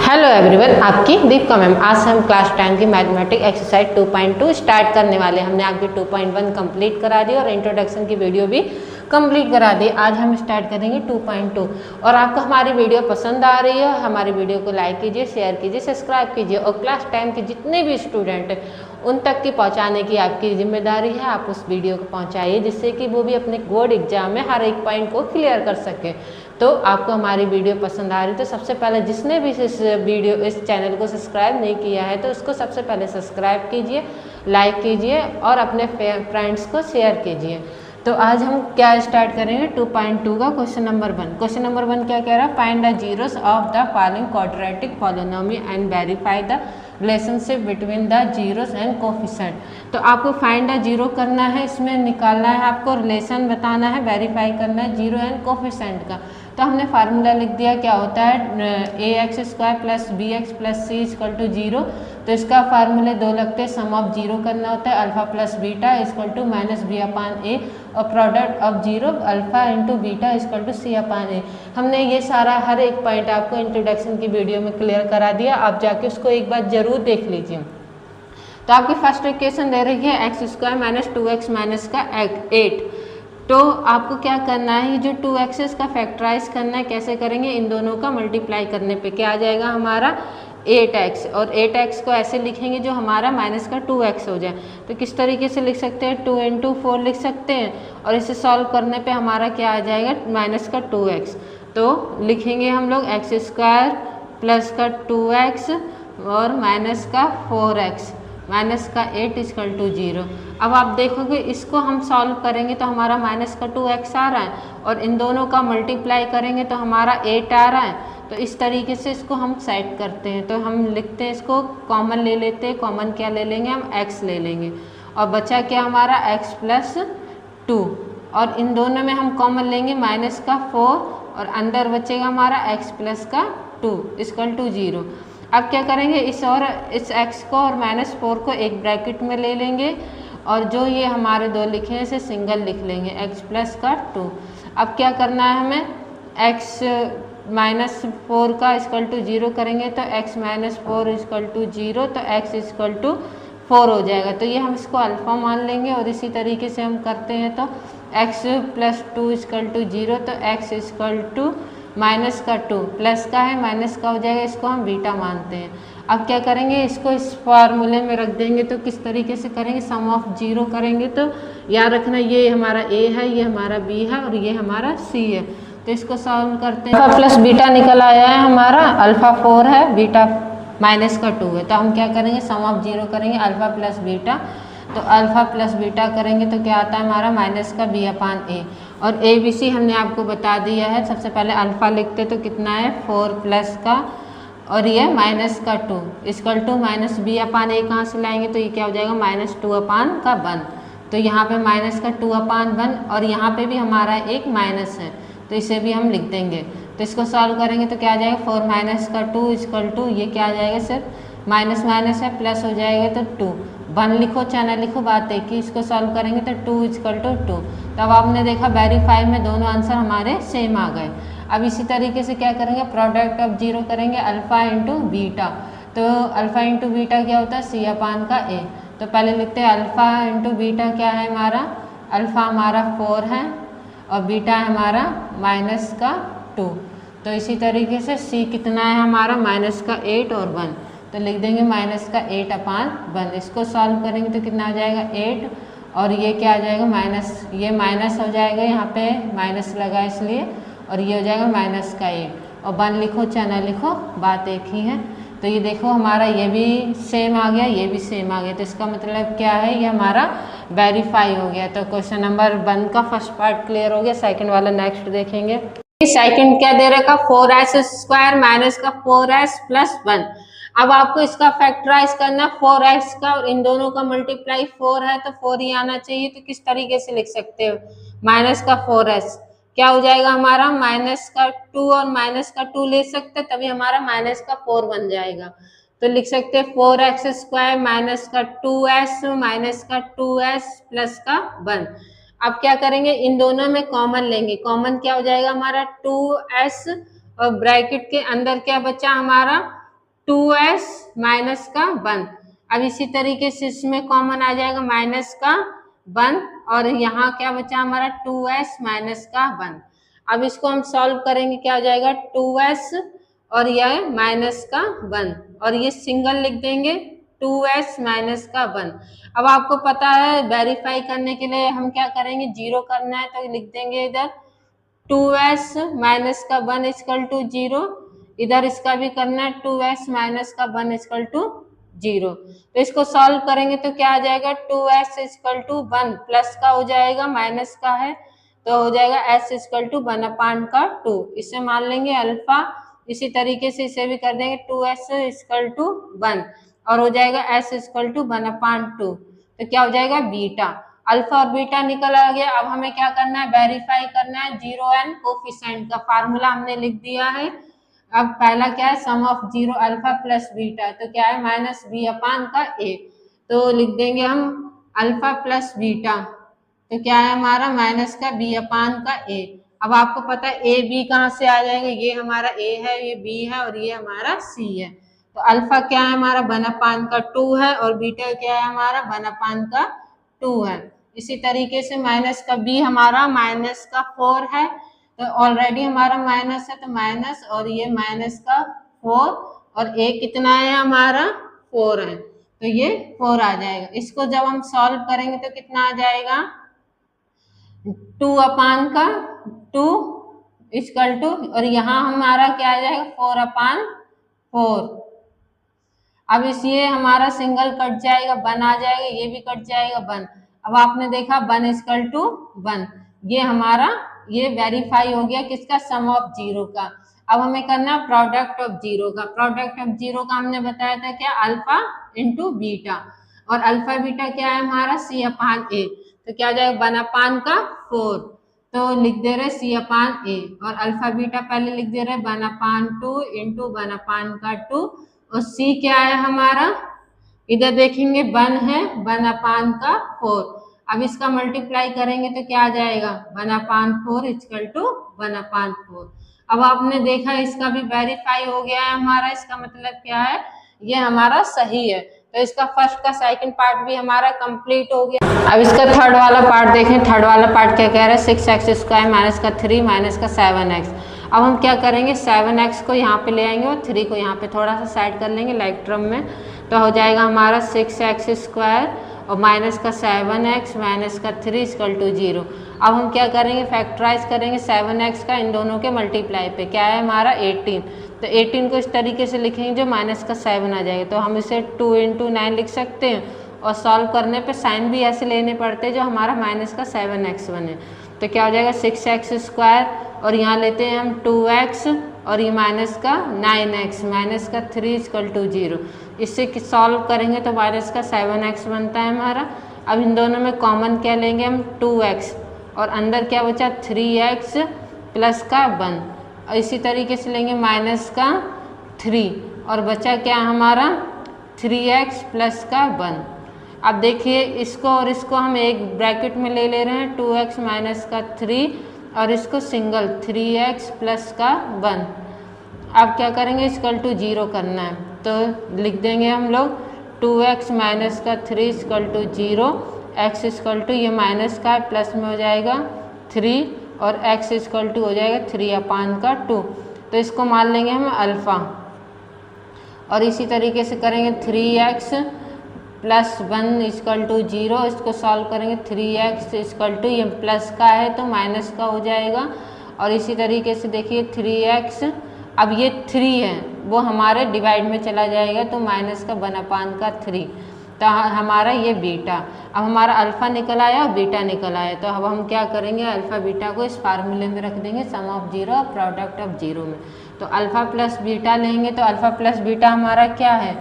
Hello everyone, आपकी Deepika ma'am. आज हम क्लास 10 की मैथमेटिक्स एक्सरसाइज 2.2 स्टार्ट करने वाले हैं। हमने आपकी 2.1 कंप्लीट करा दी और इंट्रोडक्शन की वीडियो भी कंप्लीट करा दी। आज हम स्टार्ट करेंगे 2.2। और आपको हमारी वीडियो पसंद आ रही है, हमारी वीडियो को लाइक कीजिए, शेयर कीजिए, सब्सक्राइब कीजिए और क्लास 10 के जितने भी स्टूडेंट हैं उन तक की पहुंचाने की आपकी जिम्मेदारी है। आप उस वीडियो को पहुंचाइए जिससे कि वो भी अपने बोर्ड एग्जाम में हर एक पॉइंट को क्लियर कर सकें। तो आपको हमारी वीडियो पसंद आ रही है तो सबसे पहले जिसने भी इस चैनल को सब्सक्राइब नहीं किया है तो उसको सबसे पहले सब्सक्राइब कीजिए, लाइक कीजिए और अपने फ्रेंड्स को शेयर कीजिए। तो आज हम क्या स्टार्ट करेंगे 2.2 का क्वेश्चन नंबर 1। क्वेश्चन नंबर 1 क्या कह रहा है? Find the zeros of the following quadratic polynomial and verify the relationship between the zeros and coefficient. तो आपको फाइंड द जीरो करना है, इसमें निकालना है, आपको रिलेशन बताना है, वेरीफाई करना है जीरो एंड कोफिशिएंट का। तो हमने फार्मूला लिख दिया, क्या होता है a x square plus b x plus c equal to zero. तो इसका फार्मूले दो लगते हैं, सम ऑफ जीरो करना होता है alpha plus beta equal to minus b upon a और product of zero alpha into beta equal to c upon a. हमने ये सारा हर एक पॉइंट आपको इंट्रोडक्शन की वीडियो में क्लियर करा दिया, आप जाके उसको एक बार जरूर देख लीजिए। तो आपकी फर्स्ट इक्वेशन दे रही है x square minus 2x minus का 8। तो आपको क्या करना है, ये जो 2x का फैक्टराइज करना है। कैसे करेंगे? इन दोनों का मल्टीप्लाई करने पे क्या आ जाएगा हमारा 8x, और 8x को ऐसे लिखेंगे जो हमारा माइनस का 2x हो जाए। तो किस तरीके से लिख सकते हैं? 2 इंटू 4 लिख सकते हैं और इसे सॉल्व करने पे हमारा क्या आ जाएगा माइनस का 2x। तो लिखेंगे हम लोग एक्स स्क्वायर प्लस का 2x और माइनस का 4x माइनस का 8 इक्वल टू 0। अब आप देखोगे इसको हम सॉल्व करेंगे तो हमारा माइनस का 2x आ रहा है और इन दोनों का मल्टीप्लाई करेंगे तो हमारा 8 आ रहा है। तो इस तरीके से इसको हम सेट करते हैं। तो हम लिखते हैं, इसको कॉमन ले लेते हैं। कॉमन क्या ले लेंगे? हम x ले लेंगे और बचा क्या हमारा x प्लस 2, और इन दोनों में हम कॉमन लेंगे माइनस का 4 और अंदर बचेगा हमारा x प्लस का 2 इक्वल टू 0। अब क्या करेंगे, इस x को और माइनस 4 को एक ब्रैकेट में ले लेंगे और जो ये हमारे दो लिखे हैं इसे सिंगल लिख लेंगे x प्लस का 2। अब क्या करना है हमें, x माइनस 4 का इक्वल टू 0 करेंगे तो x माइनस 4 इक्वल टू 0, तो x इक्वल टू 4 हो जाएगा। तो ये हम इसको अल्फा मान लेंगे और इसी तरीके से हम करते हैं तो x प्लस 2 इक्वल टू 0, तो x इक्वल टू माइनस का 2 प्लस का है माइनस का हो जाएगा, इसको हम बीटा मानते हैं। अब क्या करेंगे, इसको इस फार्मूले में रख देंगे। तो किस तरीके से करेंगे, सम ऑफ जीरो करेंगे। तो याद रखना ये हमारा a है, ये हमारा b है और ये हमारा c है। तो इसको सॉल्व करते हैं। अल्फा प्लस बीटा निकल आया है हमारा, अल्फा 4 है, बीटा माइनस का 2 है। तो हम क्या करेंगे, सम ऑफ जीरो करेंगे अल्फा प्लस बीटा। तो अल्फा प्लस बीटा करेंगे तो क्या आता है हमारा माइनस का b अपान ए। और ए बी सी हमने आपको बता दिया है। सबसे पहले अल्फा लिखते तो कितना है 4 प्लस का और ये माइनस का 2 equal to minus b upon ए। कहाँ से लाएंगे तो ये क्या हो जाएगा माइनस 2 अपान का 1। तो यहाँ पे माइनस का 2 अपान 1 और यहाँ पे भी हमारा एक माइनस है तो इसे भी हम लिख देंगे। तो इसको सॉल्व करेंगे तो क्या आ जाएगा 4 माइनस का 2 इक्वल टू ये क्या आ जाएगा, सिर्फ माइनस माइनस है प्लस हो जाएगा तो 2। 1 लिखो चाहे ना लिखो, बात है कि इसको सॉल्व करेंगे तो 2 इक्वल टू 2। तब आपने देखा वेरीफाई में दोनों आंसर हमारे सेम आ गए। अब इसी तरीके से क्या करेंगे, प्रोडक्ट ऑफ जीरो करेंगे अल्फा इंटू बीटा। तो अल्फा इंटू बीटा क्या होता है सी अपान का ए। तो पहले लिखते हैं अल्फा इंटू बीटा क्या है हमारा, अल्फा हमारा 4 है और बीटा है हमारा माइनस का 2। तो इसी तरीके से सी कितना है हमारा माइनस का 8 और 1। तो लिख देंगे माइनस का 8 अपान 1। इसको सॉल्व करेंगे तो कितना आ जाएगा 8 और ये क्या आ जाएगा माइनस, ये माइनस हो जाएगा, यहाँ पे माइनस लगा इसलिए, और ये हो जाएगा माइनस का 8 और 1 लिखो चाहे ना लिखो, बात एक ही है। तो ये देखो हमारा ये भी सेम आ गया, ये भी सेम आ गया। तो इसका मतलब क्या है, ये हमारा वेरीफाई हो गया। तो क्वेश्चन नंबर 1 का फर्स्ट पार्ट क्लियर हो गया। सेकंड वाला नेक्स्ट देखेंगे। सेकंड क्या दे रखा 4s स्क्वायर माइनस का 4s प्लस 1। अब आपको इसका फैक्टराइज करना 4x का और इन दोनों का मल्टीप्लाई 4 है तो 4 ही आना चाहिए। तो किस तरीके से लिख सकते हो, माइनस का 4s क्या हो जाएगा हमारा माइनस का 2 और माइनस का 2 ले सकते हैं, तभी हमारा माइनस का 4 बन जाएगा। तो लिख सकते हैं 4x स्क्वायर माइनस का 2s माइनस का 2s प्लस का 1। अब क्या करेंगे, इन दोनों में कॉमन लेंगे। कॉमन क्या हो जाएगा हमारा 2s और ब्रैकेट के अंदर क्या बचा हमारा 2s माइनस का 1। अब इसी तरीके से इसमें कॉमन आ जाएगा माइनस का 1 और यहाँ क्या बचा हमारा 2s माइनस का 1। अब इसको हम सॉल्व करेंगे, क्या हो जाएगा 2s और यह माइनस का 1 और ये सिंगल लिख देंगे 2s माइनस का 1। अब आपको पता है वेरीफाई करने के लिए हम क्या करेंगे, जीरो करना है तो लिख देंगे इधर 2s माइनस का 1 इक्वल टू 0, इधर इसका भी करना है 2s माइनस का 1 इक्वल टू 0। तो इसको सॉल्व करेंगे तो क्या आ जाएगा 2s इक्वल टू 1 प्लस का हो जाएगा माइनस का है तो हो जाएगा s इक्वल टू 1/2। इसे मान लेंगे अल्फा। इसी तरीके से इसे भी कर देंगे 2s इक्वल टू 1 और हो जाएगा s इक्वल टू 1/2। तो क्या हो जाएगा बीटा। अल्फा और बीटा निकल आ गया। अब हमें क्या करना है, वेरीफाई करना है जीरो एंड कोफिशिएंट का फार्मूला हमने लिख दिया है। अब पहला क्या है, sum of zero alpha plus beta, तो क्या है माइनस बी अपान का ए। तो लिख देंगे हम अल्फा प्लस बीटा, तो क्या है हमारा माइनस का बी अपान का ए। अब आपको पता है ए बी कहाँ से आ जाएंगे, ये हमारा ए है, ये बी है और ये हमारा सी है। तो अल्फा क्या है हमारा 1/2 है और बीटा क्या है हमारा 1/2 है। इसी तरीके से माइनस का बी हमारा माइनस का 4 है, तो ऑलरेडी हमारा माइनस है तो माइनस और ये माइनस का 4 और ए कितना है हमारा 4 है, तो ये 4 आ जाएगा। इसको जब हम सॉल्व करेंगे तो कितना आ जाएगा 2/2 इक्वल टू और यहाँ हमारा क्या आ जाएगा 4/4। अब इस ये हमारा सिंगल कट जाएगा 1 आ जाएगा, ये भी कट जाएगा 1। अब आपने देखा 1 इक्वल टू 1, ये हमारा ये वेरीफाई हो गया किसका, सम ऑफ जीरो का। अब हमें करना प्रोडक्ट ऑफ जीरो का। प्रोडक्ट ऑफ जीरो का हमने बताया था क्या, अल्फा इंटू बीटा और अल्फा बीटा क्या है हमारा C/A। तो क्या हो जाएगा 1/4, तो लिख दे रहे C/A और अल्फा बीटा पहले लिख दे रहे 1/2 इंटू 1/2 और सी क्या है हमारा, इधर देखेंगे 1 है 1/4। अब इसका मल्टीप्लाई करेंगे तो क्या आ जाएगा 1/4 इक्वल टू 1/4। अब आपने देखा इसका भी वेरीफाई हो गया है हमारा, इसका मतलब क्या है ये हमारा सही है। तो इसका फर्स्ट का सेकंड पार्ट भी हमारा कंप्लीट हो गया। अब इसका थर्ड वाला पार्ट देखें। थर्ड वाला पार्ट क्या कह रहा है, 6x² माइनस का 3 माइनस का 7x। अब हम क्या करेंगे 7x को यहाँ पे ले आएंगे और 3 को यहाँ पे थोड़ा सा साइड कर लेंगे लाइक टर्म में, तो हो जाएगा हमारा 6x² और माइनस का 7x माइनस का 3 इक्वल टू 0। अब हम क्या करेंगे फैक्टराइज करेंगे 7x का इन दोनों के मल्टीप्लाई पे, क्या है हमारा 18। तो 18 को इस तरीके से लिखेंगे जो माइनस का 7 आ जाएगा, तो हम इसे 2 × 9 लिख सकते हैं और सॉल्व करने पे साइन भी ऐसे लेने पड़ते हैं जो हमारा माइनस का 7x बने। तो क्या हो जाएगा 6x² और यहाँ लेते हैं हम 2x और ये माइनस का 9x माइनस का 3 इक्वल टू 0। इससे सॉल्व करेंगे तो माइनस का 7x बनता है हमारा। अब इन दोनों में कॉमन क्या लेंगे हम 2x और अंदर क्या बचा 3x प्लस का 1 और इसी तरीके से लेंगे माइनस का 3 और बचा क्या हमारा 3x प्लस का 1। अब देखिए इसको और इसको हम एक ब्रैकेट में ले रहे हैं 2x माइनस का 3 और इसको सिंगल 3x प्लस का 1। अब क्या करेंगे इक्वल टू 0 करना है, तो लिख देंगे हम लोग 2x माइनस का 3 equal to 0, x equal to ये माइनस का प्लस में हो जाएगा 3 और x इक्वल टू हो जाएगा 3/2। तो इसको मान लेंगे हम अल्फ़ा और इसी तरीके से करेंगे 3x प्लस 1 इक्वल टू 0। इसको सॉल्व करेंगे 3x इक्वल टू ये प्लस का है तो माइनस का हो जाएगा और इसी तरीके से देखिए 3x, अब ये 3 है वो हमारे डिवाइड में चला जाएगा तो माइनस का 1/3, तो हमारा ये बीटा। अब हमारा अल्फ़ा निकल आया और बीटा निकल आया, तो अब हम क्या करेंगे अल्फ़ा बीटा को इस फार्मूले में रख देंगे सम ऑफ जीरो और प्रोडक्ट ऑफ जीरो में। तो अल्फ़ा प्लस बीटा लेंगे तो अल्फ़ा प्लस बीटा हमारा क्या है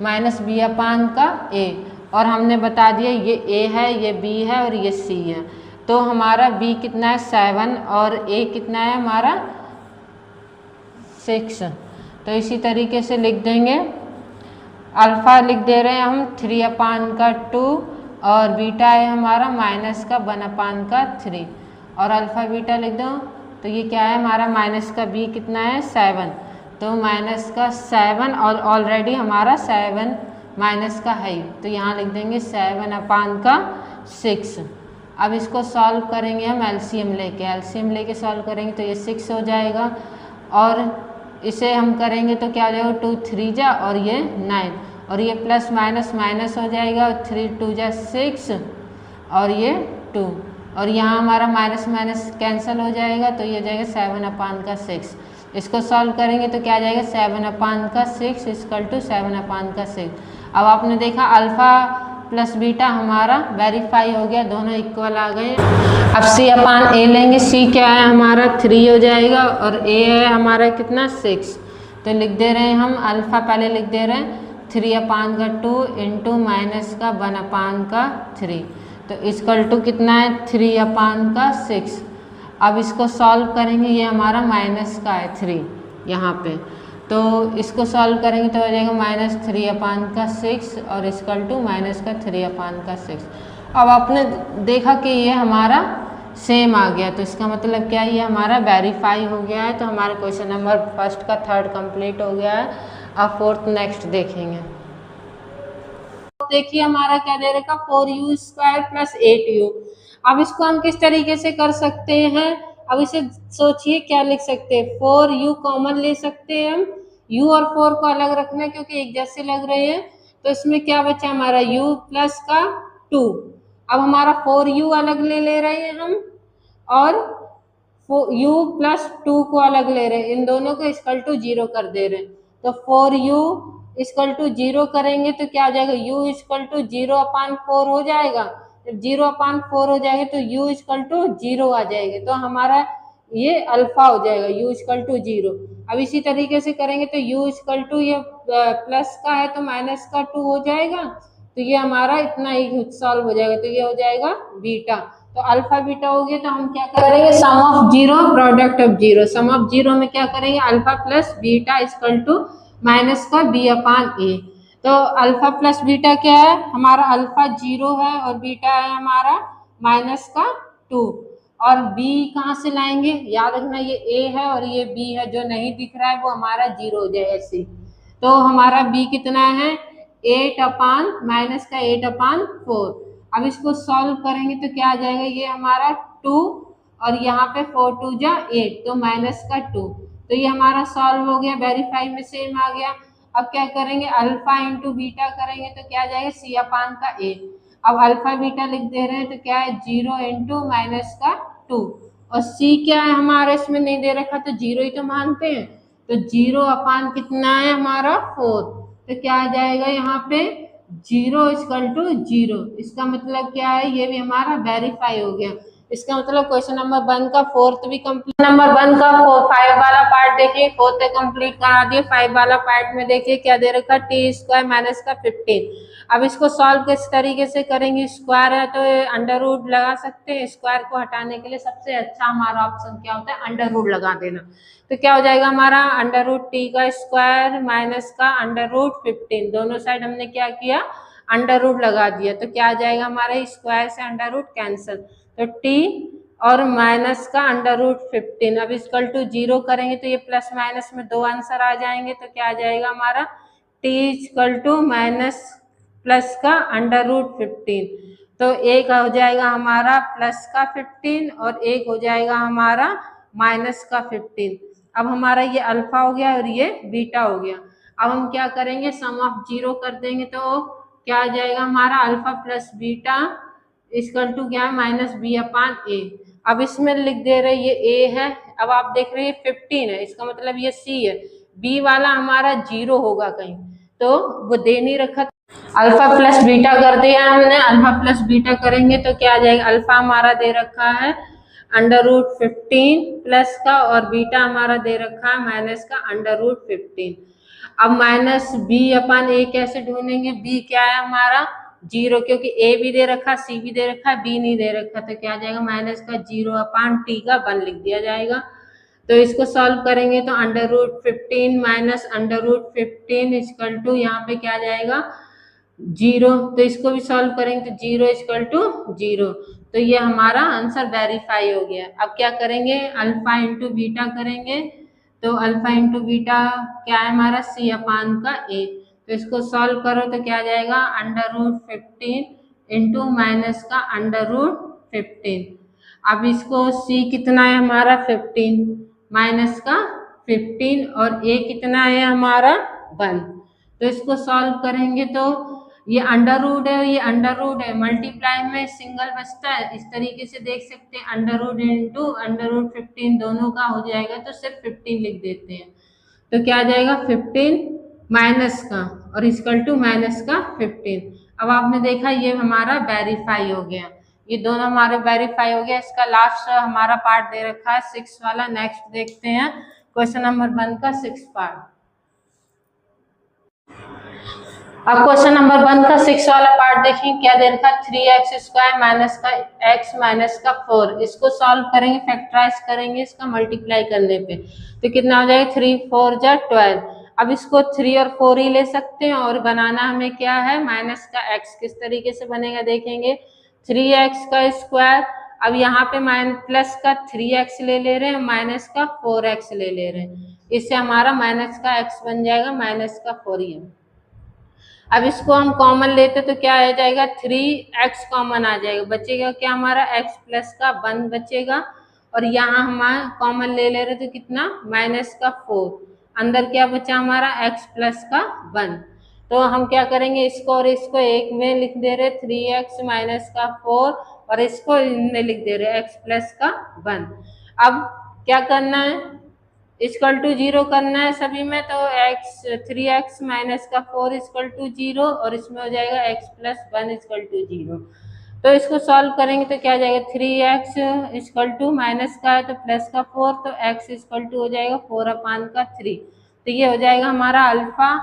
माइनस b/a और हमने बता दिया ये a है, ये b है और ये c है। तो हमारा b कितना है 7 और a कितना है हमारा 6। तो इसी तरीके से लिख देंगे अल्फ़ा लिख दे रहे हैं हम 3/2 और बीटा है हमारा माइनस का 1/3 और अल्फ़ा बीटा लिख दो तो ये क्या है हमारा माइनस का b कितना है 7। तो माइनस का 7 और ऑलरेडी हमारा 7 माइनस का है, तो यहाँ लिख देंगे 7/6। अब इसको सॉल्व करेंगे हम एलसीएम लेके सॉल्व करेंगे तो ये 6 हो जाएगा, और इसे हम करेंगे तो क्या हो जाएगा 2 3 जा और ये 9, और ये प्लस माइनस माइनस हो जाएगा, 3 2 जा 6 और ये 2, और यहाँ हमारा माइनस माइनस कैंसिल हो जाएगा तो ये हो जाएगा 7/6। इसको सॉल्व करेंगे तो क्या आ जाएगा 7/6 इक्वल टू 7/6। अब आपने देखा अल्फ़ा प्लस बीटा हमारा वेरीफाई हो गया, दोनों इक्वल आ गए। अब C/A लेंगे, C क्या है हमारा 3 हो जाएगा और A है हमारा कितना 6, तो लिख दे रहे हैं हम अल्फ़ा पहले लिख दे रहे हैं 3/2 इंटू माइनस का 1/3, तो इक्वल टू कितना है 3/6। अब इसको सॉल्व करेंगे, ये हमारा माइनस का है 3 यहाँ पे, तो इसको सॉल्व करेंगे तो हो जाएगा -3/6 और इक्वल टू माइनस का 3/6। अब आपने देखा कि ये हमारा सेम आ गया, तो इसका मतलब क्या है ये हमारा वेरीफाई हो गया है। तो हमारा क्वेश्चन नंबर फर्स्ट का 3rd कंप्लीट हो गया है। अब 4th नेक्स्ट देखेंगे। देखिए हमारा क्या दे रखा 4u² + 8u। अब इसको हम किस तरीके से कर सकते हैं, अब इसे सोचिए क्या लिख सकते हैं, 4u कॉमन ले सकते हैं हम, u और 4 को अलग रखना है क्योंकि एक जैसे लग रहे हैं, तो इसमें क्या बचा हमारा u प्लस का 2। अब हमारा 4u अलग ले रहे हैं हम और u प्लस 2 को अलग ले रहे हैं, इन दोनों को इक्वल टू 0 कर दे रहे हैं, तो 4u इक्वल टू 0 करेंगे तो क्या आ जाएगा u इक्वल टू 0/4 हो जाएगा। जब 0/4 हो जाएगा तो u इक्वल टू 0 आ जाएगा, तो हमारा ये अल्फा हो जाएगा u इक्वल टू 0। अब इसी तरीके से करेंगे तो u इक्वल टू ये प्लस का है तो माइनस का 2 हो जाएगा, तो ये हमारा इतना ही सॉल्व हो जाएगा, तो ये हो जाएगा बीटा। तो अल्फा बीटा हो गया, तो हम क्या करेंगे sum of 0 product of 0। Sum of 0 में क्या करेंगे alpha plus beta equal to minus का b/a। तो अल्फा प्लस बीटा क्या है हमारा, अल्फा 0 है और बीटा है हमारा माइनस का 2, और b कहाँ से लाएंगे, याद रखना ये a है और ये b है, जो नहीं दिख रहा है वो हमारा 0 हो जाए ऐसे। तो हमारा b कितना है 8/4। अब इसको सॉल्व करेंगे तो क्या आ जाएगा, ये हमारा 2 और यहाँ पे 4 2 जा 8, तो माइनस का 2, तो ये हमारा सॉल्व हो गया, वेरीफाई में सेम आ गया। अब क्या करेंगे अल्फा इंटू बीटा करेंगे तो क्या आ जाएगा C/A। अब अल्फा बीटा लिख दे रहे हैं तो क्या है 0 इंटू माइनस का 2, और C क्या है हमारा इसमें नहीं दे रखा तो 0 ही तो मानते हैं, तो 0 कितना है हमारा 4, तो क्या आ जाएगा यहाँ पे 0 इक्वल टू 0। इसका मतलब क्या है ये भी हमारा वेरीफाई हो गया। इसका मतलब क्वेश्चन नंबर 1 का 4th भी कंप्लीट। नंबर 1 का 5 वाला पार्ट देखिए, 4th कंप्लीट करा दिए। 5 वाला पार्ट में देखिए क्या दे रखा t² माइनस का 15। अब इसको सॉल्व किस तरीके से करेंगे, स्क्वायर है तो अंडर रूट लगा सकते हैं, स्क्वायर को हटाने के लिए सबसे अच्छा हमारा ऑप्शन क्या होता है अंडर रूट लगा देना। तो क्या हो जाएगा हमारा अंडर रूट t² माइनस का अंडर रूट 15, दोनों साइड हमने क्या किया अंडर रूट लगा दिया, तो क्या आ जाएगा हमारे स्क्वायर से अंडर रूट कैंसिल, तो t और माइनस का अंडर रूट 15। अब इक्वल टू 0 करेंगे तो ये प्लस माइनस में 2 आंसर आ जाएंगे, तो क्या आ जाएगा हमारा t equal to minus plus का अंडर रूट 15, तो एक हो जाएगा हमारा प्लस का 15 और एक हो जाएगा हमारा माइनस का 15। अब हमारा ये अल्फा हो गया और ये बीटा हो गया। अब हम क्या करेंगे सम ऑफ 0 कर देंगे तो क्या आ जाएगा हमारा alpha plus beta equal to क्या है माइनस b/a। अब इसमें लिख दे रहे ये a है, अब आप देख रहे हैं 15 है, इसका मतलब ये c है, b वाला हमारा 0 होगा कहीं, तो वो दे नहीं रखा। अल्फा प्लस बीटा कर दिया हमने, अल्फा प्लस बीटा करेंगे तो क्या आ जाएगा अल्फा हमारा दे रखा है अंडर रूट 15 प्लस का और बीटा हमारा दे रखा है माइनस का अंडर रूट 15। अब माइनस b/a कैसे ढूंढेंगे, b क्या है हमारा 0, क्योंकि a भी दे रखा c भी दे रखा b नहीं दे रखा, तो क्या आ जाएगा माइनस का 0/t का 1 लिख दिया जाएगा। तो इसको सॉल्व करेंगे तो under root 15 minus under root 15 equal to यहाँ पे क्या आ जाएगा 0, तो इसको भी सॉल्व करेंगे तो 0 इक्वल टू 0, तो ये हमारा आंसर वेरीफाई हो गया। अब क्या करेंगे अल्फा इंटू बीटा करेंगे तो अल्फा इंटू बीटा क्या है हमारा सी अपान का ए। तो इसको सॉल्व करो तो क्या आ जाएगा √15 इंटू माइनस का √15। अब इसको सी कितना है हमारा 15 माइनस का 15 और ए कितना है हमारा 1। तो इसको सॉल्व करेंगे तो ये अंडर रूट है, ये अंडर रूट है, मल्टीप्लाई में सिंगल बचता है। इस तरीके से देख सकते हैं √ इंटू √15 दोनों का हो जाएगा तो सिर्फ 15 लिख देते हैं। तो क्या आ जाएगा 15 माइनस का और इक्वल टू माइनस का 15। अब आपने देखा ये हमारा वेरीफाई हो गया, ये दोनों हमारे वेरीफाई हो गया। इसका लास्ट हमारा पार्ट दे रखा है 6 वाला। नेक्स्ट देखते हैं क्वेश्चन नंबर 1 का 6 पार्ट। अब क्वेश्चन नंबर 1 का 6 वाला पार्ट देखें क्या दे रखा है 3x² माइनस का x माइनस का 4। इसको सॉल्व करेंगे, फैक्टराइज करेंगे इसका मल्टीप्लाई करने पे तो कितना हो जाएगा 3 4 जा 12। अब इसको 3 और 4 ही ले सकते हैं और बनाना हमें क्या है माइनस का x। किस तरीके से बनेगा देखेंगे 3x²। अब यहाँ पे प्लस का 3x ले रहे हैं, माइनस का 4x ले रहे हैं, इससे हमारा माइनस का x बन जाएगा माइनस का 4 ही है। अब इसको हम कॉमन लेते तो क्या आ जाएगा 3x कॉमन आ जाएगा, बचेगा क्या हमारा x प्लस का 1 बचेगा। और यहाँ हम कॉमन ले रहे तो कितना माइनस का 4, अंदर क्या बचा हमारा x प्लस का 1। तो हम क्या करेंगे इसको और इसको एक में लिख दे रहे 3x माइनस का 4 और इसको इनमें लिख दे रहे x प्लस का 1। अब क्या करना है इक्वल टू 0 करना है सभी में, तो 3x माइनस का 4 इक्वल टू 0 और इसमें हो जाएगा x प्लस 1 इक्वल टू 0। तो इसको सॉल्व करेंगे तो क्या जाएगा 3x इक्वल टू माइनस का है तो प्लस का 4 तो x इक्वल टू हो जाएगा 4 अपान का 3। तो ये हो जाएगा हमारा अल्फा।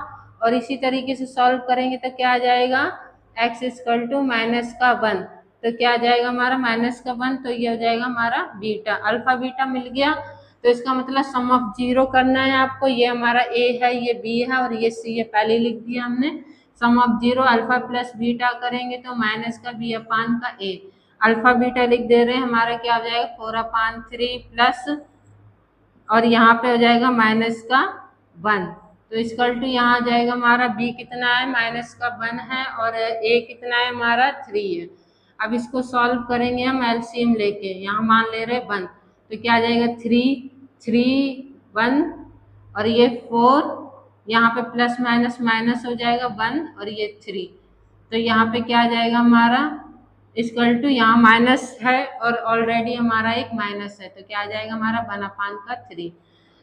और इसी तरीके से सॉल्व करेंगे तो क्या आ जाएगा x इक्वल टू माइनस का 1 तो क्या आ जाएगा हमारा माइनस का 1। तो ये हो जाएगा हमारा बीटा, अल्फा बीटा मिल गया। तो इसका मतलब सम ऑफ 0 करना है आपको। ये हमारा a है, ये b है और ये c है, पहले लिख दिया हमने। सम ऑफ 0 अल्फा प्लस बीटा करेंगे तो माइनस का b अपान का a। अल्फा बीटा लिख दे रहे हैं, हमारा क्या हो जाएगा 4 अपान 3 प्लस और यहाँ पे हो जाएगा माइनस का 1। तो इक्वल टू यहाँ आ जाएगा हमारा b कितना है माइनस का 1 है और a कितना है हमारा 3 है। अब इसको सॉल्व करेंगे हम एलसीएम लेके, यहाँ मान ले रहे 1 तो क्या आ जाएगा 3 3 1 और ये 4, यहाँ पे प्लस माइनस माइनस हो जाएगा 1 और ये 3। तो यहाँ पे क्या आ जाएगा हमारा इक्वल टू यहाँ माइनस है और ऑलरेडी हमारा एक माइनस है तो क्या आ जाएगा हमारा 1 अपान का 3।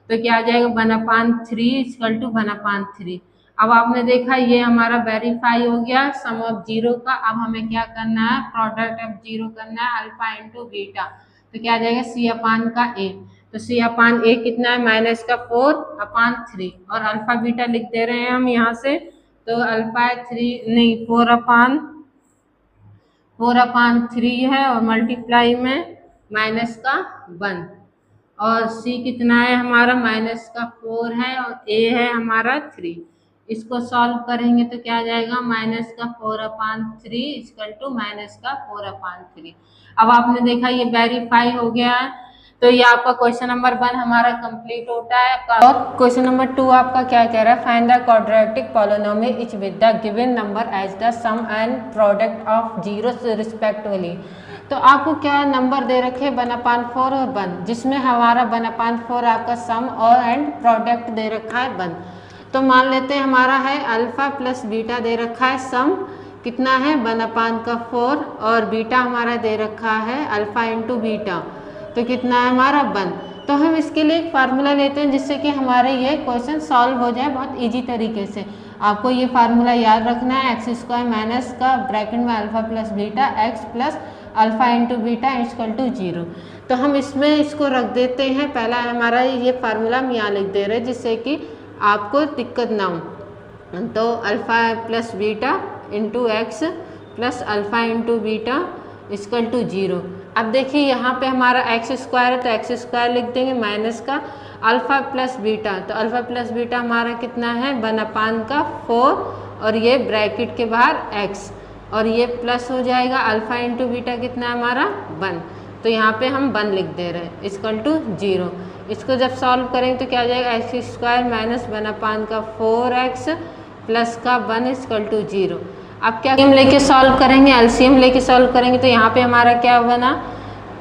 तो क्या आ जाएगा 1 अपान 3 इक्वल टू 1 अपान 3। अब आपने देखा ये हमारा वेरीफाई हो गया सम ऑफ 0 का। अब हमें क्या करना है प्रोडक्ट ऑफ 0 करना है अल्फा इंटू बीटा। तो क्या आ जाएगा c अपान का a। तो c अपान a कितना है माइनस का 4 अपान 3 और अल्फा बीटा लिख दे रहे हैं हम यहाँ से। तो अल्फा है 4 अपान 3 है और मल्टीप्लाई में माइनस का 1 और c कितना है हमारा माइनस का 4 है और a है हमारा 3। इसको सॉल्व करेंगे तो क्या आ जाएगा माइनस का 4 अपान 3 इक्वल टू माइनस का 4 अपान 3। अब आपने देखा ये वेरीफाई हो गया है। तो ये आपका क्वेश्चन नंबर 1 हमारा कंप्लीट होता है। और क्वेश्चन नंबर 2 आपका क्या कह रहा है find the quadratic polynomial each with the given number as the sum and product of zeros respectively. तो आपको क्या नंबर दे रखे 1/4 और 1, जिसमें हमारा 1/4 आपका सम और एंड प्रोडक्ट दे रखा है 1। तो मान लेते हैं हमारा है अल्फा प्लस बीटा दे रखा है, सम कितना है 1/4 और बीटा हमारा दे रखा है अल्फा इंटू बीटा तो कितना है हमारा 1। तो हम इसके लिए एक फार्मूला लेते हैं जिससे कि हमारे ये क्वेश्चन सॉल्व हो जाए बहुत इजी तरीके से। आपको ये फार्मूला याद रखना है x² माइनस का ब्रैकेट में alpha plus beta x plus alpha into beta equal to 0। तो हम इसमें इसको रख देते हैं, पहला हमारा ये फार्मूला हम यहाँ लिख दे रहे हैं जिससे कि आपको दिक्कत ना हो। तो alpha plus beta into x plus alpha into beta equal to 0। अब देखिए यहाँ पे हमारा x² है तो x² लिख देंगे माइनस का अल्फा प्लस बीटा। तो अल्फा प्लस बीटा हमारा कितना है 1/4 और ये ब्रैकेट के बाहर x और ये प्लस हो जाएगा अल्फा इंटू बीटा कितना है हमारा 1। तो यहाँ पे हम 1 लिख दे रहे हैं इक्वल टू 0। इसको जब सॉल्व करेंगे तो क्या हो जाएगा, एक्स स्क्वायर माइनस 1 का 4x प्लस का 1 इक्वल टू 0। अब क्या हम लेके सॉल्व करेंगे, एलसीएम लेके सॉल्व करेंगे तो यहाँ पे हमारा क्या बना,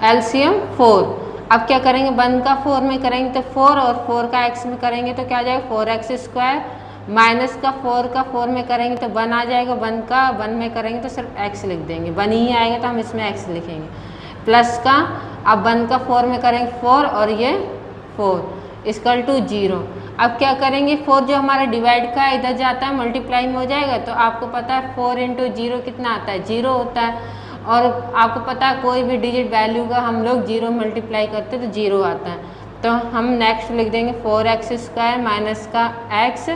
एलसीएम 4। अब क्या करेंगे, 1 का 4 में करेंगे तो 4 और 4 का x में करेंगे तो क्या आ जाएगा 4x स्क्वायर, माइनस का 4 में करेंगे तो 1 आ जाएगा, 1 का 1 में करेंगे तो सिर्फ x लिख देंगे, 1 ही आएगा तो हम इसमें x लिखेंगे, प्लस का अब 1 का 4 में करेंगे 4 और ये 4 इक्वल टू 0। अब क्या करेंगे, 4 जो हमारा डिवाइड का इधर जाता है मल्टीप्लाई में हो जाएगा, तो आपको पता है 4 इंटू 0 कितना आता है, 0 होता है। और आपको पता है कोई भी डिजिट वैल्यू का हम लोग 0 मल्टीप्लाई करते तो 0 आता है। तो हम नेक्स्ट लिख देंगे 4x स्क्वायर माइनस का x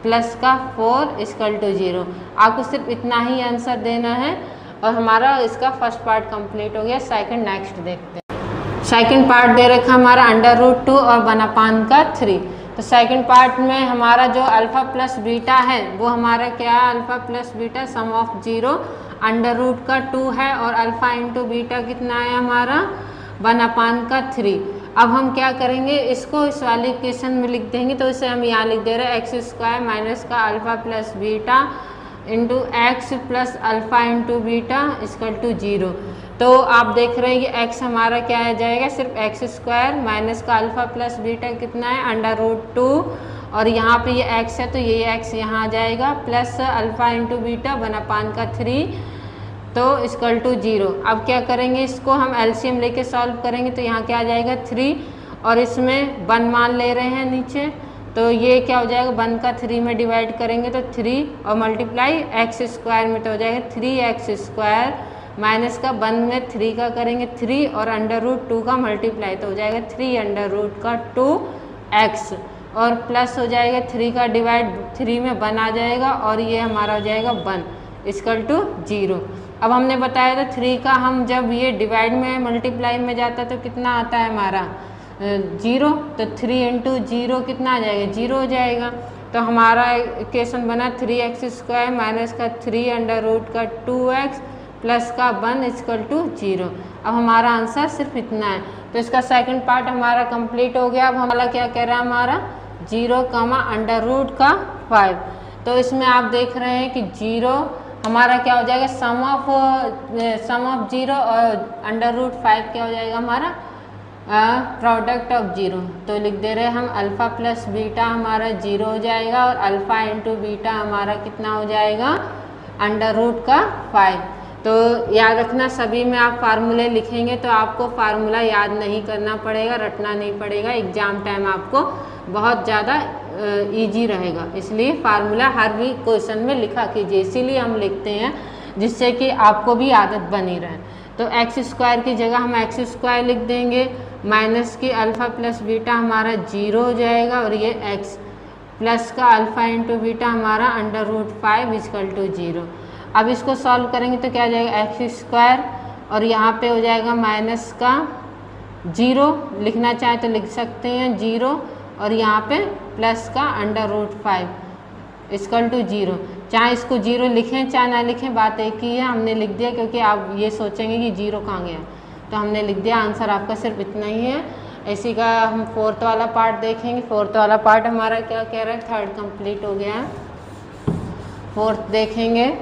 प्लस का 4 इक्वल टू 0। आपको सिर्फ इतना ही आंसर देना है और हमारा इसका फर्स्ट पार्ट कंप्लीट हो गया। सेकंड नेक्स्ट देखते हैं। सेकंड पार्ट दे रखा हमारा √2 और 1 का 3। तो सेकंड पार्ट में हमारा जो अल्फ़ा प्लस बीटा है वो हमारा क्या है, alpha plus beta some of 0 √ का 2 है और अल्फ़ा इंटू बीटा कितना है हमारा 1 का 3। अब हम क्या करेंगे, इसको इस वाले इक्वेशन में लिख देंगे, तो इसे हम यहाँ लिख दे रहे हैं एक्स स्क्वायर माइनस का alpha plus beta into x plus alpha into beta equal to 0। तो आप देख रहे हैं कि x हमारा क्या आ जाएगा, सिर्फ एक्स स्क्वायर माइनस का अल्फ़ा प्लस बीटा कितना है √2 और यहाँ पे ये x है तो ये x यहाँ आ जाएगा प्लस अल्फ़ा इंटू बीटा 1 का 3 तो इक्वल टू 0। अब क्या करेंगे, इसको हम एलसीएम लेके सॉल्व करेंगे तो यहाँ क्या आ जाएगा 3 और इसमें 1 मान ले रहे हैं नीचे, तो ये क्या हो जाएगा 1 का 3 में डिवाइड करेंगे तो 3 और मल्टीप्लाई एक्स स्क्वायर में तो हो जाएगा 3x स्क्वायर माइनस का 1 में 3 का करेंगे 3 और √2 का मल्टीप्लाई तो हो जाएगा 3 का 2x और प्लस हो जाएगा 3 का डिवाइड 3 में 1 आ जाएगा और ये हमारा हो जाएगा 1 इक्वल टू 0। अब हमने बताया था 3 का हम जब ये डिवाइड में मल्टीप्लाई में जाता है तो कितना आता है हमारा 0, तो 3 इंटू 0 कितना आ जाएगा 0 हो जाएगा। तो हमारा इक्वेशन बना 3x स्क्वायर माइनस का 3 √ का 2x प्लस का 1 इक्वल टू 0। अब हमारा आंसर सिर्फ इतना है। तो इसका सेकंड पार्ट हमारा कंप्लीट हो गया। अब हमारा क्या कह रहा है, हमारा 0, √ का 5। तो इसमें आप देख रहे हैं कि 0 हमारा क्या हो जाएगा सम ऑफ 0 और √5 क्या हो जाएगा हमारा प्रोडक्ट ऑफ 0। तो लिख दे रहे हैं हम अल्फ़ा प्लस बीटा हमारा 0 हो जाएगा और अल्फ़ा इंटू बीटा हमारा कितना हो जाएगा √ का 5। तो याद रखना सभी में आप फार्मूले लिखेंगे तो आपको फार्मूला याद नहीं करना पड़ेगा, रटना नहीं पड़ेगा। एग्जाम टाइम आपको बहुत ज़्यादा इजी रहेगा, इसलिए फार्मूला हर भी क्वेश्चन में लिखा कीजिए। इसीलिए हम लिखते हैं जिससे कि आपको भी आदत बनी रहे। तो एक्स स्क्वायर की जगह हम एक्स स्क्वायर लिख देंगे माइनस की अल्फ़ा प्लस बीटा हमारा 0 हो जाएगा और ये x प्लस का अल्फ़ा इंटू बीटा हमारा √5 इक्वल टू 0। अब इसको सॉल्व करेंगे तो क्या आ जाएगा एक्स स्क्वायर और यहाँ पे हो जाएगा माइनस का 0, लिखना चाहे तो लिख सकते हैं 0 और यहाँ पे प्लस का √5 इक्वल टू 0। चाहे इसको 0 लिखें चाहे ना लिखें, बात एक ही है, हमने लिख दिया क्योंकि आप ये सोचेंगे कि 0 कहाँ गया, तो हमने लिख दिया। आंसर आपका सिर्फ इतना ही है। इसी का हम फोर्थ वाला पार्ट देखेंगे। फोर्थ वाला पार्ट हमारा क्या कह रहा है, थर्ड कंप्लीट हो गया है। फोर्थ देखेंगे।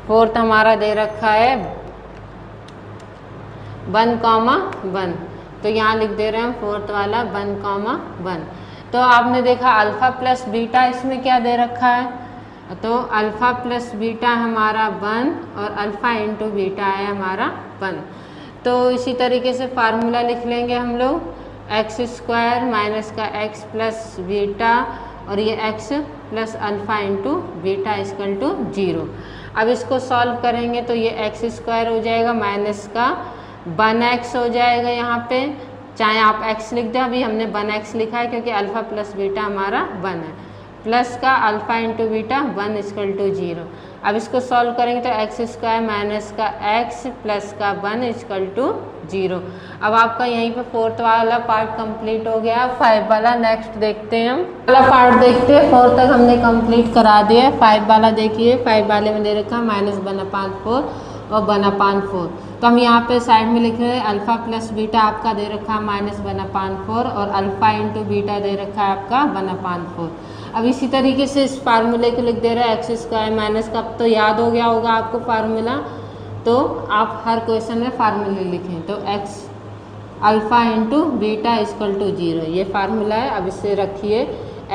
फोर्थ हमारा दे रखा है 1, तो यहाँ लिख दे रहे हैं फोर्थ वाला 1, तो आपने देखा अल्फ़ा प्लस बीटा इसमें क्या दे रखा है, तो अल्फ़ा प्लस बीटा हमारा 1 और अल्फ़ा इंटू बीटा है हमारा 1। तो इसी तरीके से फार्मूला लिख लेंगे हम लोग एक्स स्क्वायर माइनस का x प्लस बीटा और ये x plus alpha into beta equal to 0। अब इसको सॉल्व करेंगे तो ये एक्स स्क्वायर हो जाएगा माइनस का 1x हो जाएगा यहाँ पे, चाहे आप x लिख दें, अभी हमने 1x लिखा है क्योंकि अल्फ़ा प्लस बीटा हमारा 1 है, प्लस का alpha into beta 1 equal to 0। अब इसको सॉल्व करेंगे तो एक्स स्क्वायर माइनस का x प्लस का 1 इक्वल टू 0। अब आपका यहीं पे फोर्थ वाला पार्ट कंप्लीट हो गया। 5 वाला नेक्स्ट देखते हैं हम। वाला पार्ट देखते हैं, 4 तक हमने कंप्लीट करा दिया। 5 वाला देखिए, 5 वाले में दे रखा है -1/4 और 1/4। तो हम यहाँ पे साइड में लिख रहे हैं अल्फ़ा प्लस बीटा आपका दे रखा है -1/4 और अल्फ़ा इंटू बीटा दे रखा है आपका 1/4। अब इसी तरीके से इस फार्मूले को लिख दे रहे हैं x² माइनस का। अब तो याद हो गया होगा आपको फार्मूला, तो आप हर क्वेश्चन में फार्मूले लिखें। तो x alpha into beta equal to 0 ये फार्मूला है। अब इसे रखिए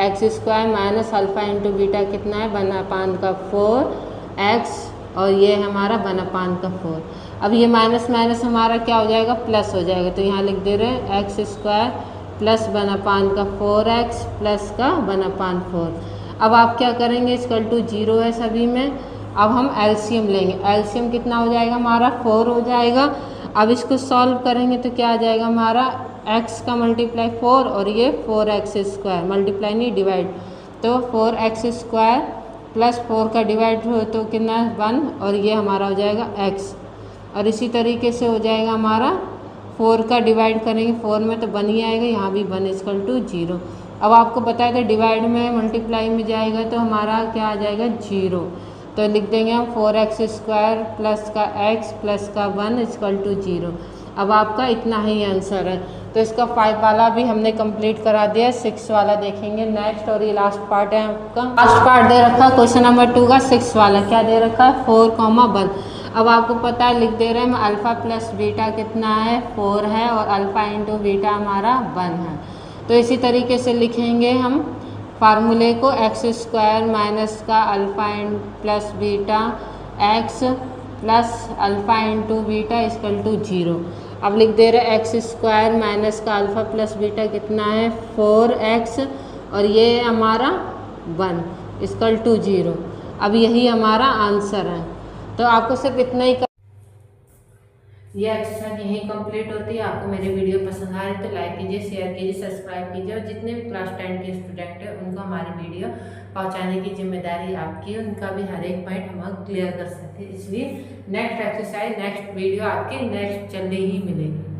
x² minus alpha into beta कितना है 1/4x और ये हमारा 1/4। अब ये माइनस माइनस हमारा क्या हो जाएगा प्लस हो जाएगा। तो यहाँ लिख दे रहे हैं x² प्लस 1/4x प्लस का 1/4। अब आप क्या करेंगे इक्वल टू 0 है सभी में। अब हम एलसीएम लेंगे। एलसीएम कितना हो जाएगा हमारा 4 हो जाएगा। अब इसको सॉल्व करेंगे तो क्या आ जाएगा हमारा x का मल्टीप्लाई 4 और ये 4x² मल्टीप्लाई नहीं डिवाइड, तो 4x² प्लस 4 का डिवाइड हो तो कितना 1 और ये हमारा हो जाएगा x। और इसी तरीके से हो जाएगा हमारा 4 का डिवाइड करेंगे 4 में तो 1 ही आएगा, यहाँ भी 1 इक्वल टू 0। अब आपको बताया था डिवाइड में मल्टीप्लाई में जाएगा तो हमारा क्या आ जाएगा 0। तो लिख देंगे हम 4x² प्लस का x प्लस का 1 इक्वल टू 0। अब आपका इतना ही आंसर है। तो इसका 5 वाला भी हमने कंप्लीट करा दिया। 6 वाला देखेंगे नेक्स्ट, और ये लास्ट पार्ट है आपका। लास्ट पार्ट दे रखा है क्वेश्चन नंबर 2 का 6 वाला। क्या दे रखा है 4, 1। अब आपको पता है लिख दे रहे हैं हम अल्फ़ा प्लस बीटा कितना है 4 है और अल्फ़ा इंटू बीटा हमारा 1 है। तो इसी तरीके से लिखेंगे हम फार्मूले को x² माइनस का alpha plus beta x plus alpha into beta equal to 0। अब लिख दे रहे x² माइनस का अल्फ़ा प्लस बीटा कितना है 4x और ये हमारा 1 इक्वल टू 0। अब यही हमारा आंसर है। तो आपको सिर्फ इतना ही ये एक्सरसाइज यहीं कंप्लीट होती है। आपको मेरी वीडियो पसंद आ रही है तो लाइक कीजिए, शेयर कीजिए, सब्सक्राइब कीजिए और जितने भी क्लास 10 के स्टूडेंट हैं उनको हमारी वीडियो पहुंचाने की जिम्मेदारी आपकी है। उनका भी हर एक पॉइंट हम क्लियर कर सकते हैं। इसलिए नेक्स्ट एक्सरसाइज नेक्स्ट वीडियो आपकी नेक्स्ट जल्दी ही मिलेगी।